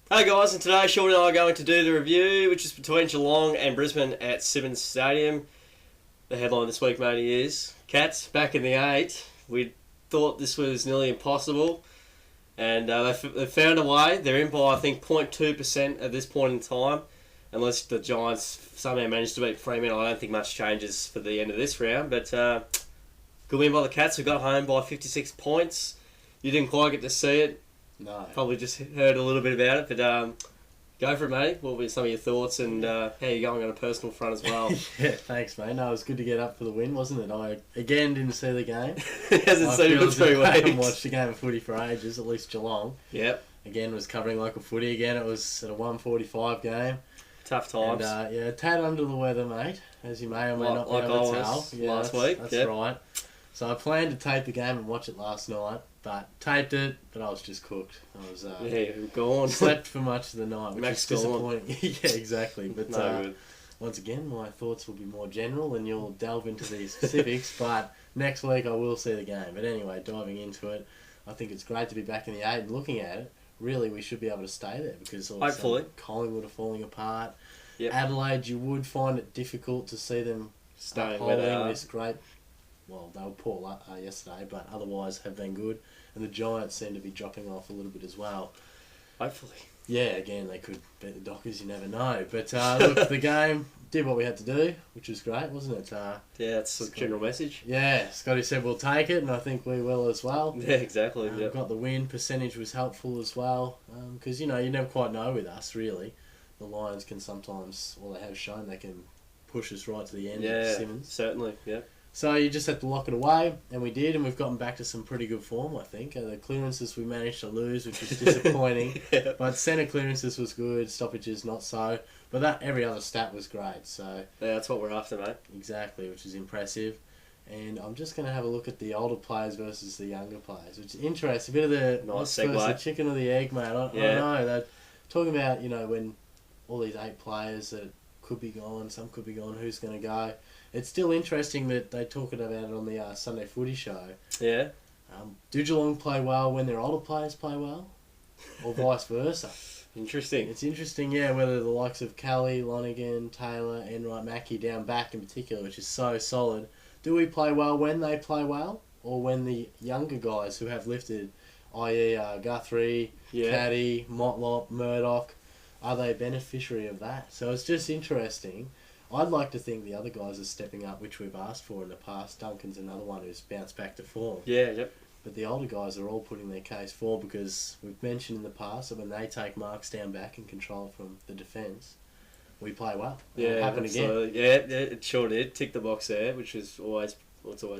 Hey guys, and today Sean and I are going to do the review, which is between Geelong and Brisbane at Simonds Stadium. The headline this week, matey, is Cats back in the 8. We thought this was nearly impossible, and they found a way. They're in by, I think, 0.2% at this point in time. Unless the Giants somehow manage to beat Fremantle, I don't think much changes for the end of this round. But good win by the Cats, who got home by 56 points. You didn't quite get to see it. No. Probably just heard a little bit about it, but go for it, mate. What were some of your thoughts and how you're going on a personal front as well? Yeah, thanks, mate. No, it was good to get up for the win, wasn't it? I, again, didn't see the game. He hasn't seen it for 3 weeks. I haven't watched a game of footy for ages, at least Geelong. Yep. Again, was covering local footy again. It was at a 1:45 game. Tough times. And, yeah, a tad under the weather, mate, as you may or may not be able to tell. Yeah, last week. That's right. So I planned to tape the game and watch it last night, but taped it, but I was just cooked. I was gone. Slept for much of the night, which Max is disappointing. Yeah, exactly. But no good. Once again, my thoughts will be more general, and you'll delve into these specifics. But next week I will see the game. But anyway, diving into it, I think it's great to be back in the 8 and looking at it. Really, we should be able to stay there because all of a hopefully sudden Collingwood are falling apart. Yep. Adelaide, you would find it difficult to see them staying where they are. This great. Well, they were poor yesterday, but otherwise have been good. And the Giants seem to be dropping off a little bit as well. Hopefully. Yeah, again, they could beat the Dockers, you never know. But look, the game did what we had to do, which was great, wasn't it? Yeah, that's the general message. Yeah, Scotty said we'll take it, and I think we will as well. Yeah, exactly. Yep. Got the win, percentage was helpful as well. Because, you never quite know with us, really. The Lions can sometimes, well, they have shown they can push us right to the end of Simonds. Certainly, yeah. So you just have to lock it away, and we did, and we've gotten back to some pretty good form, I think. The clearances we managed to lose, which was disappointing, Yeah. but centre clearances was good, stoppages not so, but that every other stat was great. So Yeah, that's what we're after, mate. exactly, which is impressive. And I'm just going to have a look at the older players versus the younger players, which is interesting. A bit of the Nice first, segue. the chicken or the egg, mate. I don't know. They're talking about when all these 8 players that could be gone, some could be gone, who's going to go. It's still interesting that they talk about it on the Sunday Footy show. Yeah. Do Geelong play well when their older players play well? Or vice versa? Interesting. It's interesting, yeah, whether the likes of Kelly, Lonergan, Taylor, Enright, Mackie down back in particular, which is so solid. Do we play well when they play well? Or when the younger guys who have lifted, i.e. Guthrie, Caddy, Motlop, Murdoch, are they a beneficiary of that? So it's just interesting. I'd like to think the other guys are stepping up, which we've asked for in the past. Duncan's another one who's bounced back to form. Yeah, yep. But the older guys are all putting their case forward because we've mentioned in the past that when they take marks down back and control from the defence, we play well. Yeah, it happened again. Yeah, it sure did. Tick the box there, which is always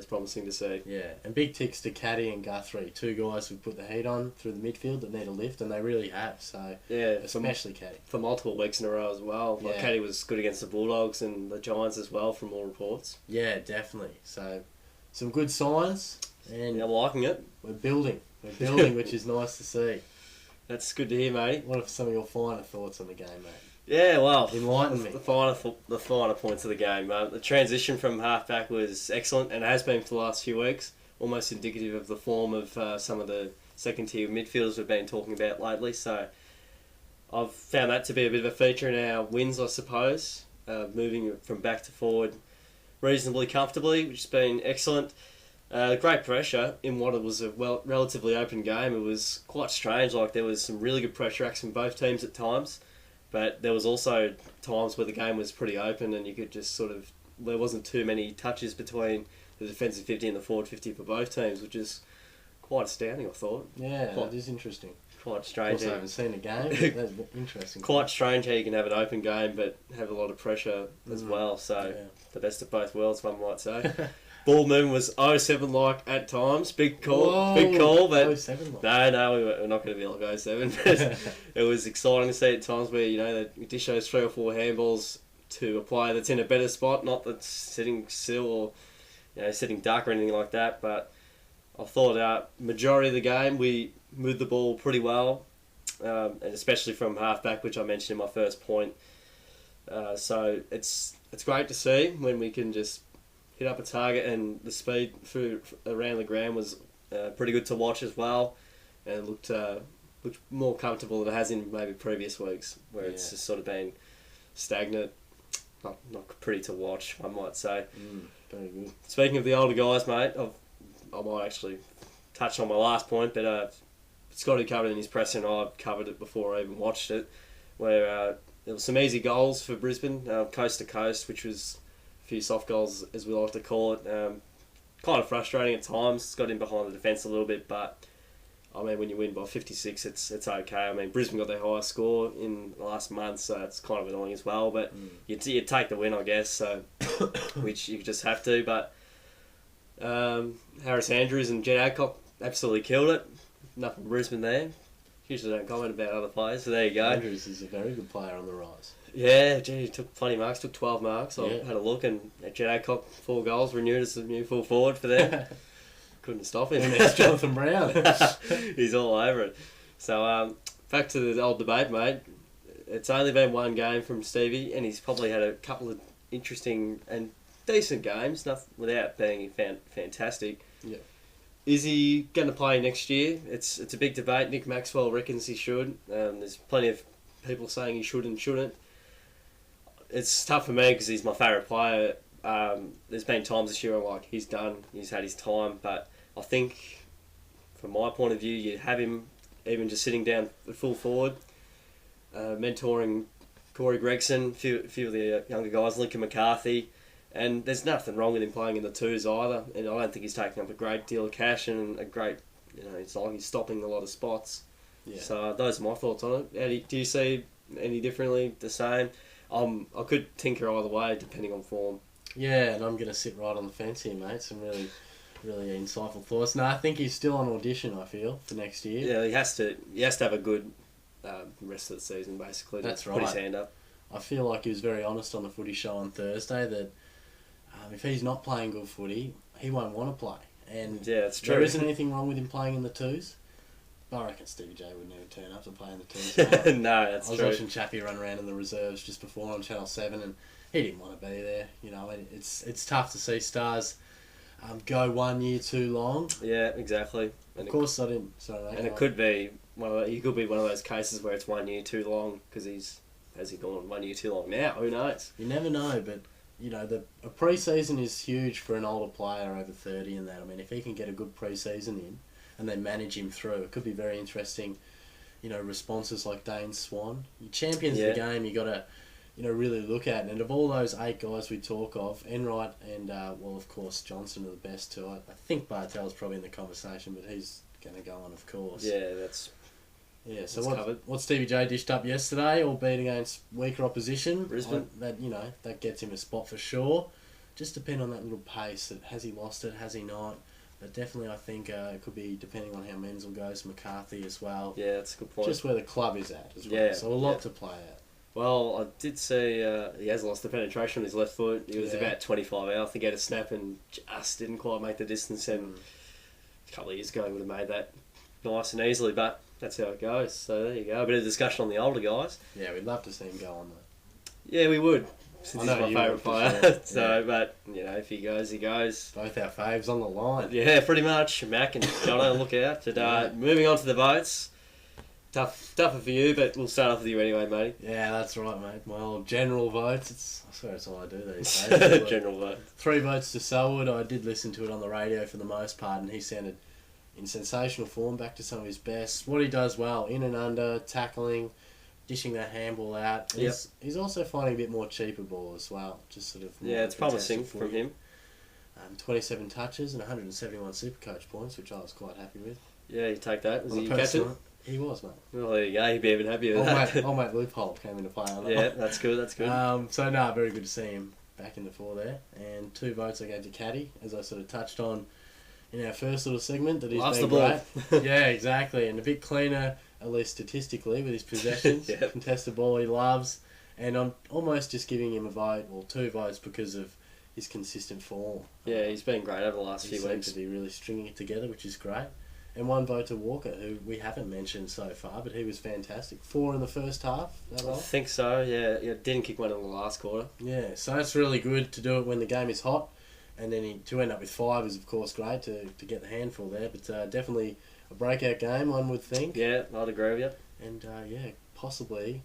promising to see. Yeah, and big ticks to Caddy and Guthrie, 2 guys who put the heat on through the midfield that need a lift, and they really have. So yeah, especially Caddy for multiple weeks in a row as well. Like Caddy was good against the Bulldogs and the Giants as well, from all reports. Yeah, definitely. So some good signs, and I'm liking it. We're building, which is nice to see. That's good to hear, mate. What are some of your finer thoughts on the game, mate? Yeah, well, enlighten me. The finer points of the game. The transition from halfback was excellent, and has been for the last few weeks. Almost indicative of the form of some of the second-tier midfielders we've been talking about lately. So I've found that to be a bit of a feature in our wins, I suppose. Moving from back to forward reasonably comfortably, which has been excellent. Great pressure in what it was a relatively open game. It was quite strange. Like, there was some really good pressure acts from both teams at times. But there was also times where the game was pretty open and you could just there wasn't too many touches between the defensive 50 and the forward 50 for both teams, which is quite astounding, I thought. Yeah, that is interesting. Quite strange. I haven't seen a game, but that's interesting. Quite strange how you can have an open game but have a lot of pressure as well. So the best of both worlds, one might say. Ball movement was 07 like at times. Big call. Whoa, big call. But 07 like. No, we're not going to be like 07. But it was exciting to see at times where, they dish those 3 or 4 handballs to a player that's in a better spot, not that's sitting still or sitting duck or anything like that. But I thought majority of the game we moved the ball pretty well, and especially from halfback, which I mentioned in my first point. So it's great to see when we can just hit up a target, and the speed through around the ground was pretty good to watch as well, and looked looked more comfortable than it has in maybe previous weeks, where it's just sort of been stagnant, not pretty to watch, I might say. Very good. Speaking of the older guys, mate, I might actually touch on my last point, but Scotty covered it in his press, and I covered it before I even watched it, where there was some easy goals for Brisbane, coast to coast, which was a few soft goals, as we like to call it. Kind of frustrating at times. It's got in behind the defence a little bit, but I mean, when you win by 56, it's okay. I mean, Brisbane got their highest score in the last month, so it's kind of annoying as well. But you take the win, I guess, so which you just have to. But Harris Andrews and Jed Adcock absolutely killed it. Nothing Brisbane there. Usually don't comment about other players, so there you go. Andrews is a very good player on the rise. Yeah, gee, he took plenty of marks, took 12 marks. I Yeah. had a look, and Jed Adcock, 4 goals, renewed as a new full forward for them. Couldn't stop him. And there's Jonathan Brown. He's all over it. So, back to the old debate, mate. It's only been one game from Stevie, and he's probably had a couple of interesting and decent games, nothing without being fantastic. Yeah. Is he going to play next year? It's a big debate. Nick Maxwell reckons he should. There's plenty of people saying he should and shouldn't. It's tough for me because he's my favourite player. There's been times this year I'm like, he's done, he's had his time, but I think from my point of view, you have him even just sitting down at full forward, mentoring Corey Gregson, a few of the younger guys, Lincoln McCarthy, and there's nothing wrong with him playing in the twos either, and I don't think he's taking up a great deal of cash and a great, it's like he's stopping a lot of spots. Yeah. So those are my thoughts on it. Eddie, do you see any differently, the same? I could tinker either way depending on form. Yeah, and I'm going to sit right on the fence here, mate. Some really, really insightful thoughts. No, I think he's still on audition, I feel, for next year. Yeah, he has to have a good rest of the season, basically. That's to Put his right. hand up. I feel like he was very honest on the footy show on Thursday that if he's not playing good footy, he won't want to play. And Yeah, it's true. there isn't anything wrong with him playing in the twos. But I reckon Stevie J would never turn up to play in the twos. No, that's I was true. watching Chappie run around in the reserves just before on Channel 7, and he didn't want to be there. And it's tough to see stars go 1 year too long. Yeah, exactly. Of course, I didn't. Sorry, mate. And it could be he could be one of those cases where it's 1 year too long because has he gone 1 year too long now? Who knows? You never know, but a pre-season is huge for an older player over 30 and that. I mean, if he can get a good pre-season in and they manage him through, it could be very interesting. Responses like Dane Swan. You champions the game, you got to really look at. And of all those 8 guys we talk of, Enright and, of course, Johnson are the best two. I think Bartel's probably in the conversation, but he's going to go on, of course. Yeah, that's... Yeah, so covered. what Stevie J dished up yesterday, albeit against weaker opposition, Brisbane. That gets him a spot for sure. Just depend on that little pace. Has he lost it? Has he not? But definitely, I think it could be depending on how Menzel goes, McCarthy as well. Yeah, that's a good point. Just where the club is at as well. Yeah, So a lot to play at. Well, I did see he has lost the penetration on his left foot. He was Yeah. about 25 out. I think he had a snap and just didn't quite make the distance. And a couple of years ago, he would have made that nice and easily. But that's how it goes. So there you go. A bit of discussion on the older guys. Yeah, we'd love to see him go on though. Yeah, we would. Since I know he's my you favourite would, for player. sure. So, Yeah. but, if he goes, he goes. Both our faves on the line. Yeah, pretty much. Mac and Jono, look out. But moving on to the votes. Tougher for you, but we'll start off with you anyway, mate. Yeah, that's right, mate. My old general votes. I swear it's all I do these days. General vote. 3 votes to Selwood. I did listen to it on the radio for the most part, and he sounded in sensational form, back to some of his best. What he does well, in and under, tackling, dishing that handball out. Yep. He's also finding a bit more cheaper ball as well. Just sort of Yeah, it's promising fantastic from him. 27 touches and 171 Supercoach points, which I was quite happy with. Yeah, you take that. Was On he a captain? personal- He was, mate. Well, there you go. He'd be even happier with that. Old mate Loophole came into play on that. Yeah, that's good. That's good. Very good to see him back in the 4 there. And 2 votes I gave to Caddy, as I sort of touched on in our first little segment, that he's Loves been the ball. great. Yeah, exactly. And a bit cleaner, at least statistically, with his possessions. Yep. Contested ball he loves. And I'm almost just giving him a vote, or 2 votes, because of his consistent form. Yeah, he's been great over the last He few seems weeks. to be really stringing it together, which is great. And 1 vote to Walker, who we haven't mentioned so far, but he was fantastic. 4 in the first half, is that I right? think so. Yeah. Didn't kick one in the last quarter. Yeah, so that's really good to do it when the game is hot. And then to end up with 5 is, of course, great to get the handful there. But definitely a breakout game, one would think. Yeah, I'd agree with you. And possibly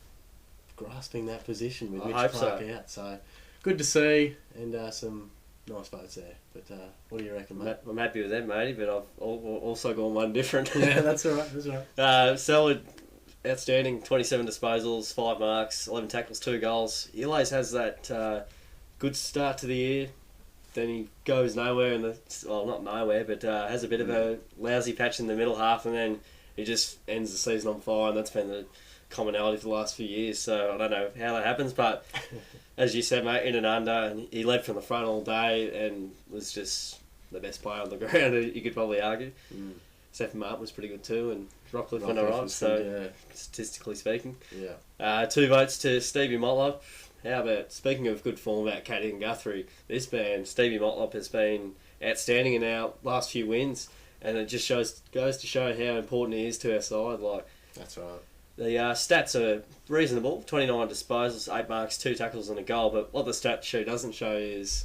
grasping that position with I Mitch hope Clark so. out. So good to see, and some nice votes there. But what do you reckon, mate? I'm happy with that, matey, but I've also gone one different. Yeah, that's all right. That's all right. Selwood, outstanding, 27 disposals, 5 marks, 11 tackles, 2 goals. He always has that good start to the year. Then he goes nowhere not nowhere, but has a bit of a lousy patch in the middle half, and then he just ends the season on fire, and that's been the commonality for the last few years. So I don't know how that happens, but as you said, mate, in and under, and he led from the front all day and was just the best player on the ground, you could probably argue. Seth Martin was pretty good too, and Rockcliffe went alright, so statistically speaking. Yeah. 2 votes to Stevie Motlop. How about, speaking of good form about Caddy and Guthrie, Stevie Motlop has been outstanding in our last few wins, and it just goes to show how important he is to our side. Like, That's right. the stats are reasonable, 29 disposals, 8 marks, 2 tackles and a goal, but what the stat sheet doesn't show is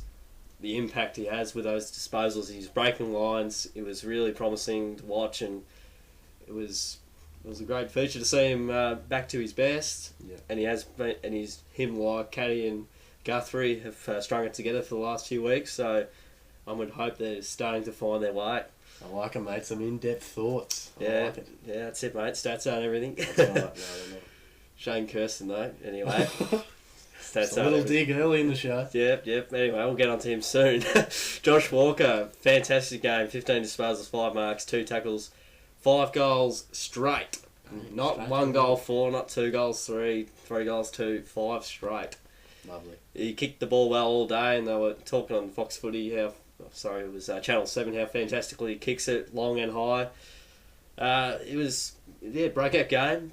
the impact he has with those disposals. He's breaking lines. It was really promising to watch, and it was a great feature to see him back to his best. Yeah. And him like Caddy and Guthrie have strung it together for the last few weeks. So I would hope they're starting to find their way. I like it, mate. Some in-depth thoughts. I Yeah, like it. yeah, that's it, mate. Stats aren't everything. That's all right. No, they're not. Shane Kirsten though. Anyway, It's a little dig early in the show. Yep. Anyway, we'll get on to him soon. Josh Walker, fantastic game. 15 disposals, 5 marks, 2 tackles, 5 goals straight. Not Straight 1 goal 4, not 2 goals 3, 3 goals 2, 5 straight. Lovely. He kicked the ball well all day, and they were talking on Fox Footy it was Channel 7, how fantastically he kicks it long and high. It was, breakout game.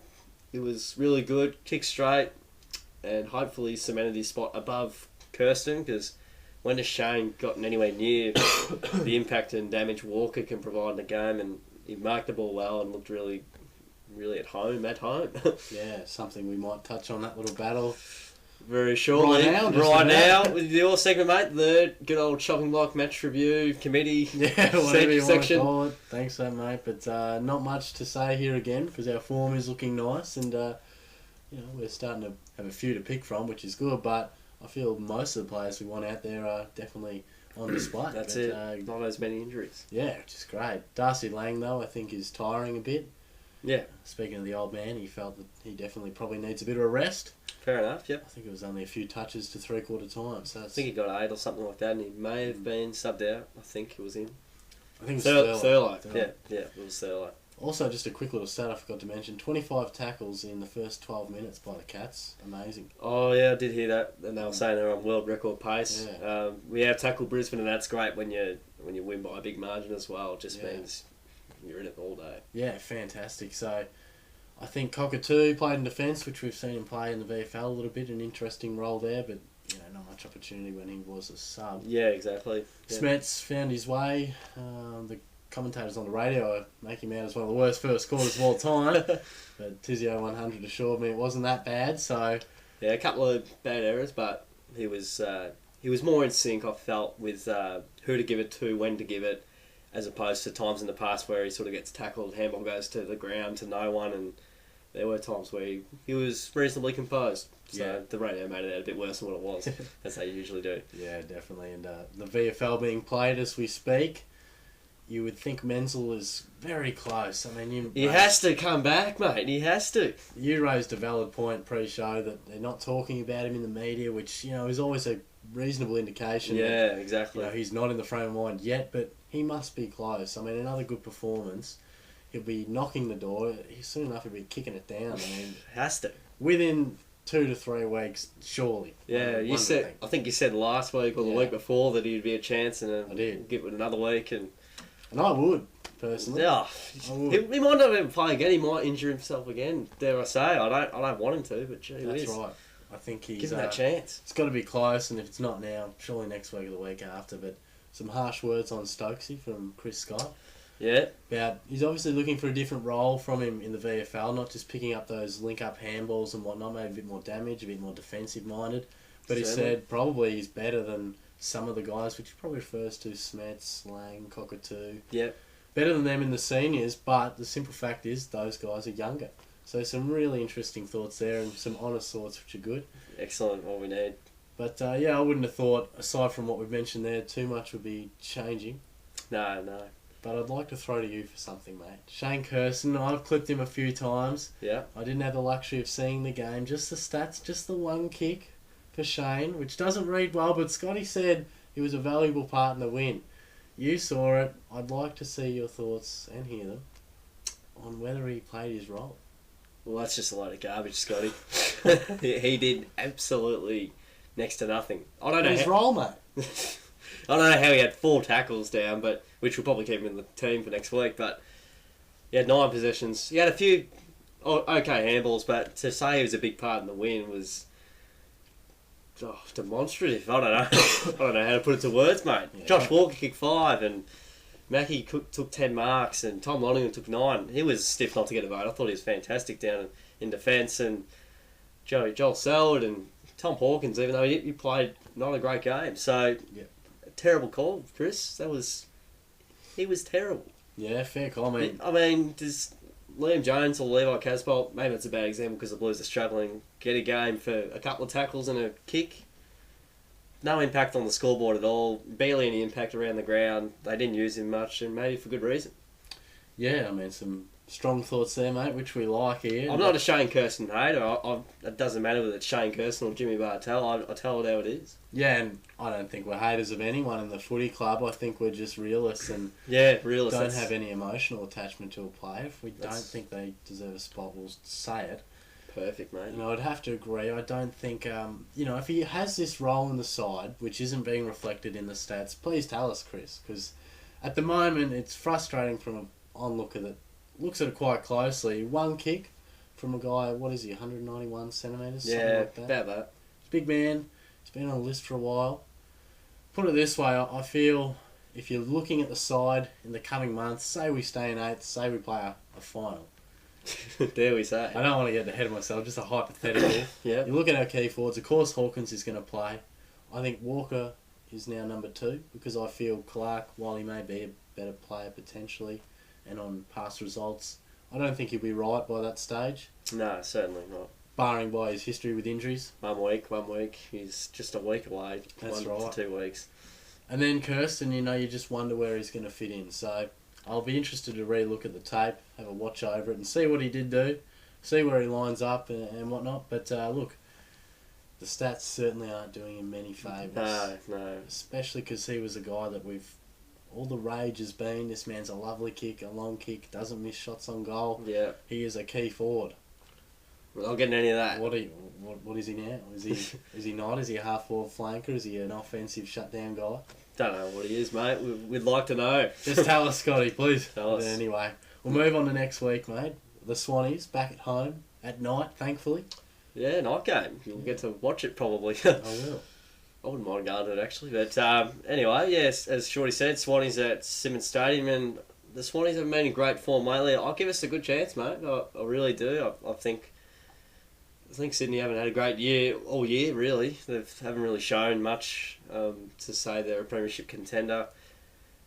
It was really good, kicked straight, and hopefully cemented his spot above Kirsten, because when has Shane gotten anywhere near the impact and damage Walker can provide in the game, and he marked the ball well and looked really, really at home. Yeah, something we might touch on, that little battle. Very shortly. Right now, with your segment, mate, the good old chopping block match review committee. Yeah, whatever you want section. to call it. Thanks so, mate. But not much to say here again, because our form is looking nice, and we're starting to have a few to pick from, which is good. But I feel most of the players we want out there are definitely on display. That's it. Not as many injuries. Yeah, which is great. Darcy Lang, though, I think is tiring a bit. Yeah. Speaking of the old man, he felt that he definitely probably needs a bit of a rest. Fair enough, yep. I think it was only a few touches to three-quarter time. So I think he got 8 or something like that, and he may have been subbed out. I think it was him. I think it was Thurlow. Yeah, it was Thurlow. Also, just a quick little stat I forgot to mention. 25 tackles in the first 12 minutes by the Cats. Amazing. Oh, yeah, I did hear that. And they were saying they're on world record pace. Yeah. We have tackled Brisbane, and that's great when you win by a big margin as well. It just means you're in it all day. Yeah, fantastic. So, I think Cockatoo played in defence, which we've seen him play in the VFL a little bit. An interesting role there, but not much opportunity when he was a sub. Yeah, exactly. Yeah. Smets found his way. The commentators on the radio are making him out as one of the worst first quarters of all time. But Tizio 100 assured me it wasn't that bad. So yeah, a couple of bad errors, but he was more in sync, I felt, with who to give it to, when to give it, as opposed to times in the past where he sort of gets tackled, handball goes to the ground to no one, and there were times where he was reasonably composed. So the radio made it out a bit worse than what it was, as they usually do. Yeah, definitely. And the VFL being played as we speak, you would think Menzel is very close. I mean, he has to come back, mate. He has to. You raised a valid point pre-show that they're not talking about him in the media, which is always a reasonable indication. Yeah, that, exactly. He's not in the frame of mind yet, but he must be close. I mean, another good performance. He'll be knocking the door. Soon enough, he'll be kicking it down. I mean, has to. Within 2 to 3 weeks, surely. Yeah, I think you said last week or the week before that he'd be a chance, and I did. give it another week, and I would, personally. Yeah, I would. He might not even play again. He might injure himself again. Dare I say? I don't want him to, but gee That's whiz. right. I think he's Give him that chance. It's got to be close, and if it's not now, surely next week or the week after. But some harsh words on Stokesy from Chris Scott. Yeah. About he's obviously looking for a different role from him in the VFL, not just picking up those link-up handballs and whatnot, maybe a bit more damage, a bit more defensive-minded. But he said probably he's better than some of the guys, which he probably refers to Smets, Lang, Cockatoo. Yep. better than them in the seniors, but the simple fact is those guys are younger. So some really interesting thoughts there and some honest thoughts which are good. Excellent, what we need. But I wouldn't have thought, aside from what we've mentioned there, too much would be changing. No. But I'd like to throw to you for something, mate. Shane Kirsten, I've clipped him a few times. Yeah. I didn't have the luxury of seeing the game. Just the stats, just the one kick for Shane, which doesn't read well, but Scotty said he was a valuable part in the win. You saw it. I'd like to see your thoughts, and hear them, on whether he played his role. Well, that's just a load of garbage, Scotty. He did absolutely next to nothing. I don't know his role, mate. I don't know how he had 4 tackles down, but which will probably keep him in the team for next week. But he had 9 possessions. He had a few okay handballs, but to say he was a big part in the win was demonstrative. I don't know. I don't know how to put it to words, mate. Yeah. Josh Walker kicked 5, and Mackie took 10 marks, and Tom Lonergan took 9. He was stiff not to get a vote. I thought he was fantastic down in defence, and Joel Selwood and Tom Hawkins, even though he played not a great game. So, a terrible call, Chris. He was terrible. Yeah, fair comment. I mean, does Liam Jones or Levi Casbolt, maybe that's a bad example because the Blues are struggling, get a game for a couple of tackles and a kick? No impact on the scoreboard at all. Barely any impact around the ground. They didn't use him much, and maybe for good reason. Yeah, I mean, some strong thoughts there, mate, which we like here. I'm not a Shane Kirsten hater. It doesn't matter whether it's Shane Kirsten or Jimmy Bartel. I tell it how it is. Yeah, and I don't think we're haters of anyone in the footy club. I think we're just realists and realists. Don't have any emotional attachment to a player. If we don't think they deserve a spot, we'll say it. Perfect, mate. And I'd have to agree. I don't think, if he has this role in the side, which isn't being reflected in the stats, please tell us, Chris, because at the moment it's frustrating from an onlooker that looks at it quite closely. One kick from a guy, 191 centimetres? Yeah, something like that. About that. Big man. He's been on the list for a while. Put it this way, I feel if you're looking at the side in the coming months, say we stay in 8th, say we play a final. Dare we say. I don't want to get ahead of myself, just a hypothetical. Yeah. You look at our key forwards, of course Hawkins is going to play. I think Walker is now number 2 because I feel Clark, while he may be a better player potentially and on past results, I don't think he'll be right by that stage. No, certainly not. Barring by his history with injuries. 1 week. He's just a week away. That's 1 right. to 2 weeks. And then Kirsten, you just wonder where he's going to fit in. So I'll be interested to re-look at the tape, have a watch over it and see what he did do, see where he lines up and whatnot. But look, the stats certainly aren't doing him many favours. No. Especially because he was a guy that all the rage has been, this man's a lovely kick, a long kick, doesn't miss shots on goal. Yeah. He is a key forward. We're not getting any of that. What is he now? Is he not? Is he a half-forward flanker? Is he an offensive shutdown guy? Don't know what he is, mate. We'd like to know. Just tell us, Scotty, please. Tell us. But anyway, we'll move on to next week, mate. The Swannies back at home at night, thankfully. Yeah, night game. You'll get to watch it probably. I will. I wouldn't mind going to it actually. But anyway, yes, as Shorty said, Swannies at Simonds Stadium, and the Swannies have been in great form lately. I'll give us a good chance, mate. I really do. I think Sydney haven't had a great year all year, really. They haven't really shown much to say they're a premiership contender.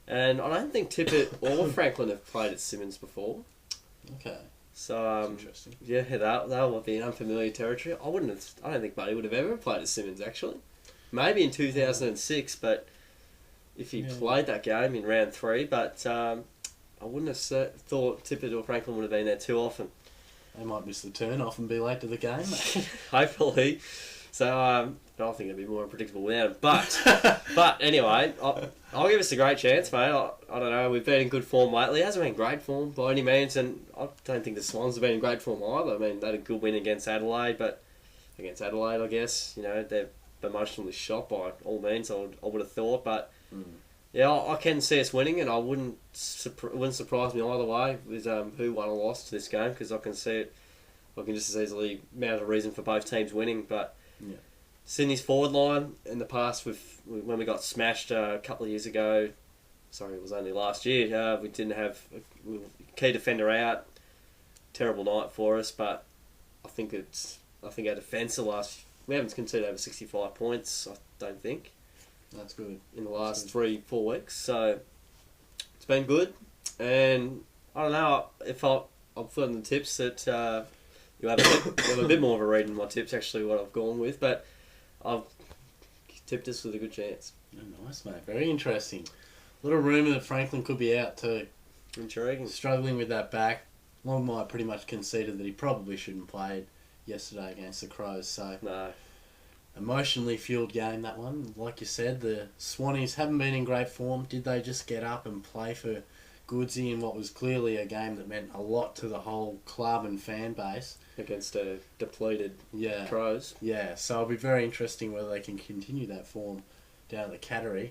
And I don't think Tippett or Franklin have played at Simonds before. Okay. So interesting. Yeah, that will be an unfamiliar territory. I don't think Buddy would have ever played at Simonds actually. Maybe in 2006, but if he played that game in round 3, but I wouldn't have thought Tippett or Franklin would have been there too often. They might miss the turn off and be late to the game. Hopefully. So I think it'd be more unpredictable without him. But anyway, I'll give us a great chance, mate. I don't know. We've been in good form lately. It hasn't been great form by any means, and I don't think the Swans have been in great form either. I mean, they had a good win against Adelaide, but against Adelaide, I guess, they're emotionally shot by all means. I would have thought, but yeah, I can see us winning, and it wouldn't surprise me either way with who won or lost this game, because I can see it. I can just as easily mount a reason for both teams winning, but Sydney's forward line in the past, when we got smashed a couple of years ago, sorry, it was only last year, we didn't have a key defender out. Terrible night for us, but I think our defence we haven't conceded over 65 points, I don't think. That's good. In the last 3-4 weeks, so it's been good. And I don't know if I'm flirting the tips that you have a bit more of a read in my tips, actually, what I've gone with. But I've tipped us with a good chance. Oh, nice, mate. Very interesting. A little rumour that Franklin could be out too. Intriguing. Struggling with that back. Longmire pretty much conceded that he probably shouldn't play yesterday against the Crows. So No. emotionally fueled game, that one. Like you said, the Swannies haven't been in great form. Did they just get up and play for Goodsy in what was clearly a game that meant a lot to the whole club and fan base? Against a depleted Yeah. Crows. Yeah, so it'll be very interesting whether they can continue that form down at the Cattery.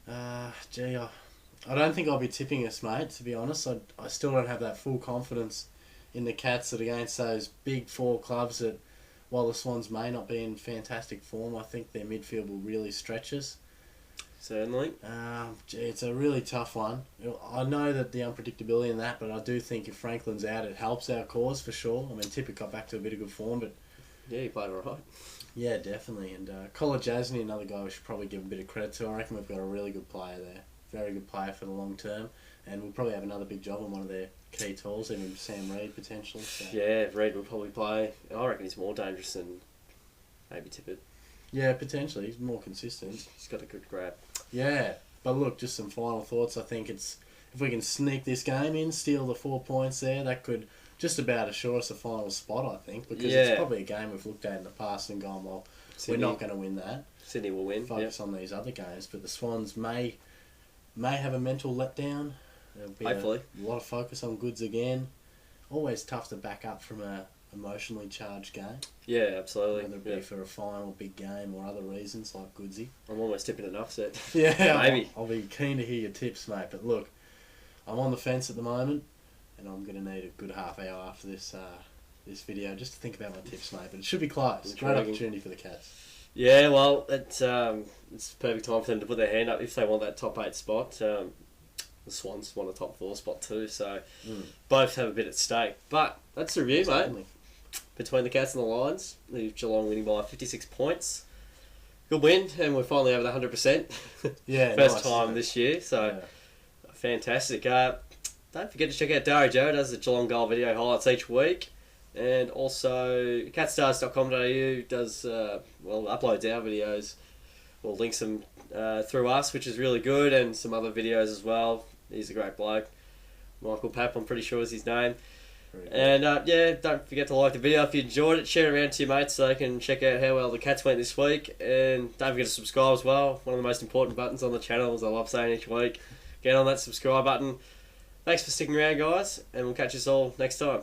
I don't think I'll be tipping us, mate, to be honest. I still don't have that full confidence in the Cats that against those big four clubs that, while the Swans may not be in fantastic form, I think their midfield will really stretch us. Certainly. It's a really tough one. I know that the unpredictability in that, but I do think if Franklin's out, it helps our cause for sure. I mean, Tippett got back to a bit of good form, but Yeah, he played alright. yeah, definitely. And Collar Jasny, another guy we should probably give a bit of credit to. I reckon we've got a really good player there. Very good player for the long term. And we'll probably have another big job on one of their key tools, even Sam Reid potentially. So. Yeah, Reid will probably play. I reckon he's more dangerous than maybe Tippett. Yeah, potentially. He's more consistent. He's got a good grab. Yeah. But look, just some final thoughts. I think it's if we can sneak this game in, steal the 4 points there, that could just about assure us a final spot, I think. Because it's probably a game we've looked at in the past and gone, well, Sydney, we're not going to win that. Sydney will win. Focus on these other games. But the Swans may have a mental letdown. There'll be Hopefully. a lot of focus on Goods again. Always tough to back up from a emotionally charged game. Yeah, absolutely. Whether it be for a final big game or other reasons like Goodsy. I'm almost tipping an upset. Yeah, Maybe. I'll be keen to hear your tips, mate. But look, I'm on the fence at the moment, and I'm going to need a good half hour after this video just to think about my tips, mate. But it should be close. Great opportunity for the Cats. Yeah, well, it's perfect time for them to put their hand up if they want that top 8 spot. The Swans want a top 4 spot too, so both have a bit at stake. But that's the review, mate. Between the Cats and the Lions, leave Geelong winning by 56 points. Good win, and we're finally over the 100%. Yeah, First time this year, so fantastic. Don't forget to check out darijoe. Does the Geelong Goal video highlights each week. And also, catstars.com.au does, uploads our videos, or links them through us, which is really good, and some other videos as well. He's a great bloke. Michael Papp, I'm pretty sure is his name. And don't forget to like the video if you enjoyed it. Share it around to your mates so they can check out how well the Cats went this week. And don't forget to subscribe as well. One of the most important buttons on the channel, as I love saying each week. Get on that subscribe button. Thanks for sticking around, guys, and we'll catch us all next time.